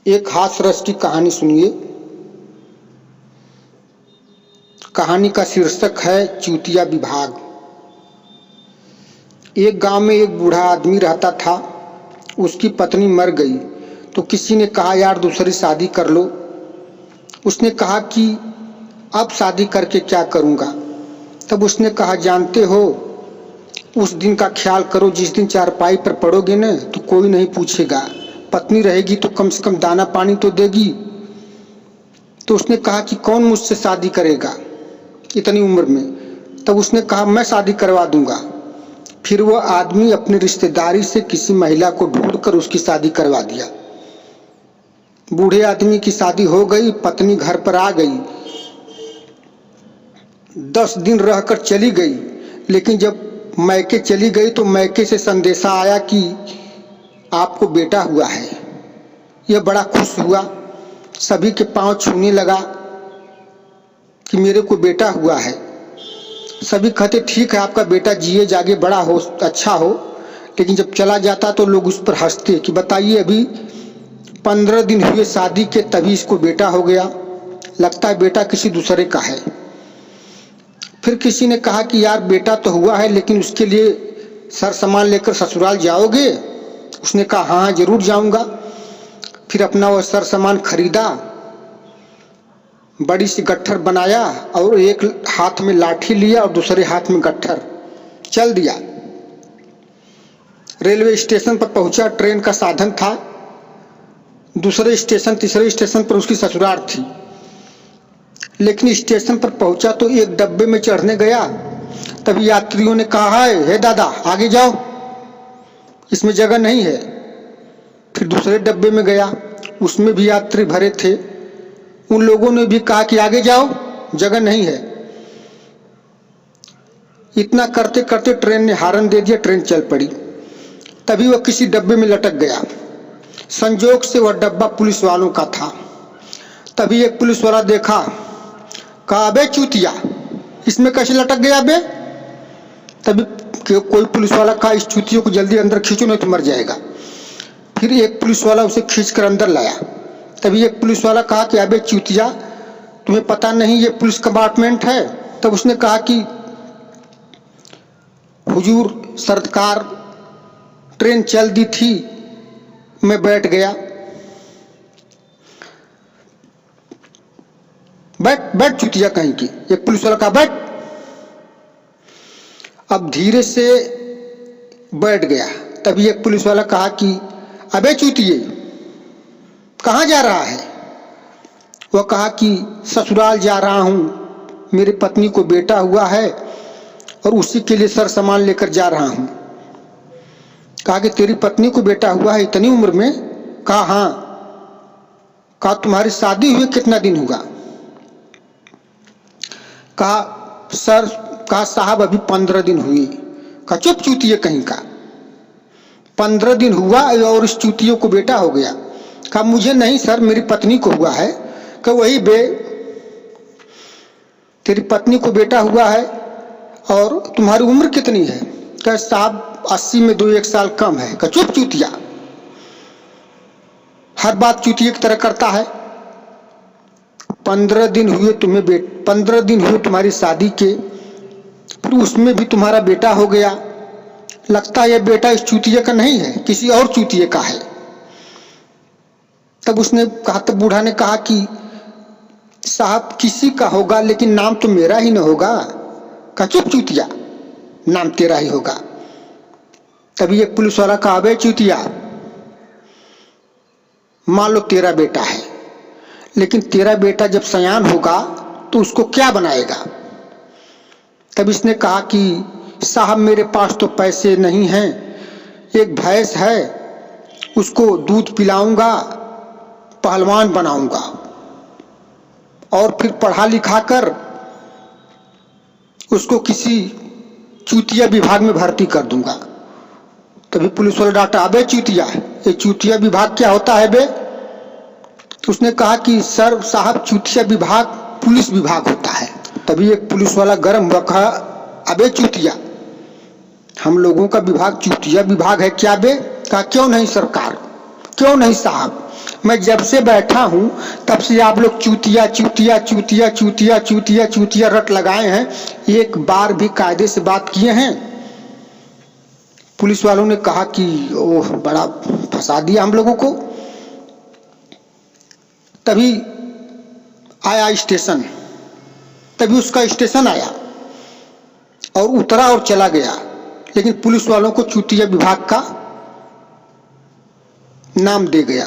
एक हास्य रस की कहानी सुनिए। कहानी का शीर्षक है चूतिया विभाग। एक गांव में एक बूढ़ा आदमी रहता था। उसकी पत्नी मर गई तो किसी ने कहा, यार दूसरी शादी कर लो। उसने कहा कि अब शादी करके क्या करूँगा। तब उसने कहा, जानते हो, उस दिन का ख्याल करो जिस दिन चारपाई पर पड़ोगे न तो कोई नहीं पूछेगा। पत्नी रहेगी तो कम से कम दाना पानी तो देगी। तो उसने कहा कि कौन मुझसे शादी करेगा इतनी उम्र में। तब उसने कहा, मैं शादी करवा दूंगा। फिर वह आदमी अपनी रिश्तेदारी से किसी महिला को ढूंढकर उसकी शादी करवा दिया। बूढ़े आदमी की शादी हो गई। पत्नी घर पर आ गई, 10 दिन रहकर चली गई। लेकिन जब मैके चली गई तो मैके से संदेशा आया कि आपको बेटा हुआ है। यह बड़ा खुश हुआ, सभी के पांव छूने लगा कि मेरे को बेटा हुआ है। सभी कहते, ठीक है, आपका बेटा जिए जागे बड़ा हो, अच्छा हो। लेकिन जब चला जाता तो लोग उस पर हंसते कि बताइए, अभी 15 दिन हुए शादी के, तभी इसको बेटा हो गया। लगता है बेटा किसी दूसरे का है। फिर किसी ने कहा कि यार बेटा तो हुआ है, लेकिन उसके लिए सर सामान लेकर ससुराल जाओगे? उसने कहा, हाँ जरूर जाऊंगा। फिर अपना वह सर सामान खरीदा, बड़ी सी गट्ठर बनाया और एक हाथ में लाठी लिया और दूसरे हाथ में गट्ठर, चल दिया। रेलवे स्टेशन पर पहुंचा। ट्रेन का साधन था। दूसरे स्टेशन, तीसरे स्टेशन पर उसकी ससुराल थी। लेकिन स्टेशन पर पहुंचा तो एक डब्बे में चढ़ने गया। तभी यात्रियों ने कहा, हे दादा आगे जाओ, इसमें जगह नहीं है। फिर दूसरे डब्बे में गया, उसमें भी यात्री भरे थे। उन लोगों ने भी कहा कि आगे जाओ, जगह नहीं है। इतना करते करते ट्रेन ने हॉर्न दे दिया, ट्रेन चल पड़ी। तभी वह किसी डब्बे में लटक गया। संजोग से वह डब्बा पुलिस वालों का था। तभी एक पुलिस वाला देखा, कहा, अबे चूतिया, इसमें कैसे लटक गया बे? तभी कोई पुलिस वाला कहा, इस चूतियों को जल्दी अंदर खींचो नहीं तो मर जाएगा। फिर एक पुलिस वाला उसे खींचकर अंदर लाया। तभी एक पुलिस वाला कहा कि अबे चूतिया, तुम्हें पता नहीं ये पुलिस कंपार्टमेंट है? तब उसने कहा कि हुजूर सरकार, ट्रेन चल दी थी, मैं बैठ गया। बैठ बैठ चूतिया कहीं की। एक पुलिस वाला कहा, बैठ। अब धीरे से बैठ गया। तभी एक पुलिस वाला कहा कि अबे चूतिए, कहाँ जा रहा है? वह कहा कि ससुराल जा रहा हूँ, मेरी पत्नी को बेटा हुआ है और उसी के लिए सर सामान लेकर जा रहा हूँ। कहा कि तेरी पत्नी को बेटा हुआ है इतनी उम्र में? कहा, हाँ। कहा, तुम्हारी शादी हुए कितना दिन हुआ? कहा, सर, कहा साहब अभी 15 दिन हुई। कहा, चुप चूतिए कहीं का, 15 दिन हुआ और इस चूतियों को बेटा हो गया? कहा, मुझे नहीं सर, मेरी पत्नी को हुआ है। कहा, वही बे, तेरी पत्नी को बेटा हुआ है और तुम्हारी उम्र कितनी है? कहा, साहब 80 में 2-1 साल कम है। कहा, चुप चूतिया, हर बात चूतिए की तरह करता है। 15 दिन हुए तुम्हें 15 दिन हुए तुम्हारी शादी के, फिर उसमें भी तुम्हारा बेटा हो गया। लगता है यह बेटा इस चूतिए का नहीं है, किसी और चूतिए का है। तब उसने कहा, तब बूढ़ा ने कहा कि साहब किसी का होगा, लेकिन नाम तो मेरा ही न होगा। कहा, चुप चूतिया, नाम तेरा ही होगा। तभी एक पुलिस वाला कहा, अबे चूतिया, मान लो तेरा बेटा है, लेकिन तेरा बेटा जब सयान होगा तो उसको क्या बनाएगा? तब इसने कहा कि साहब मेरे पास तो पैसे नहीं हैं, एक भैंस है, उसको दूध पिलाऊंगा, पहलवान बनाऊंगा और फिर पढ़ा लिखा कर उसको किसी चूतिया विभाग में भर्ती कर दूंगा। तभी पुलिस वाला डांटा, अबे चूतिया, ये चूतिया विभाग क्या होता है बे? तो उसने कहा कि सर साहब चूतिया विभाग पुलिस विभाग होता है। तभी एक पुलिस वाला गर्म हुआ, कहा, अबे चूतिया, हम लोगों का विभाग चूतिया विभाग है क्या बे? कहा, क्यों नहीं सरकार, क्यों नहीं साहब, मैं जब से बैठा हूं तब से आप लोग चूतिया चूतिया चूतिया चूतिया चूतिया चूतिया रट लगाए हैं, एक बार भी कायदे से बात किए हैं? पुलिस वालों ने कहा कि ओह बड़ा फंसा दिया हम लोगों को। तभी आया स्टेशन, तभी उसका स्टेशन आया और उतरा और चला गया, लेकिन पुलिस वालों को चूतिया विभाग का नाम दे गया।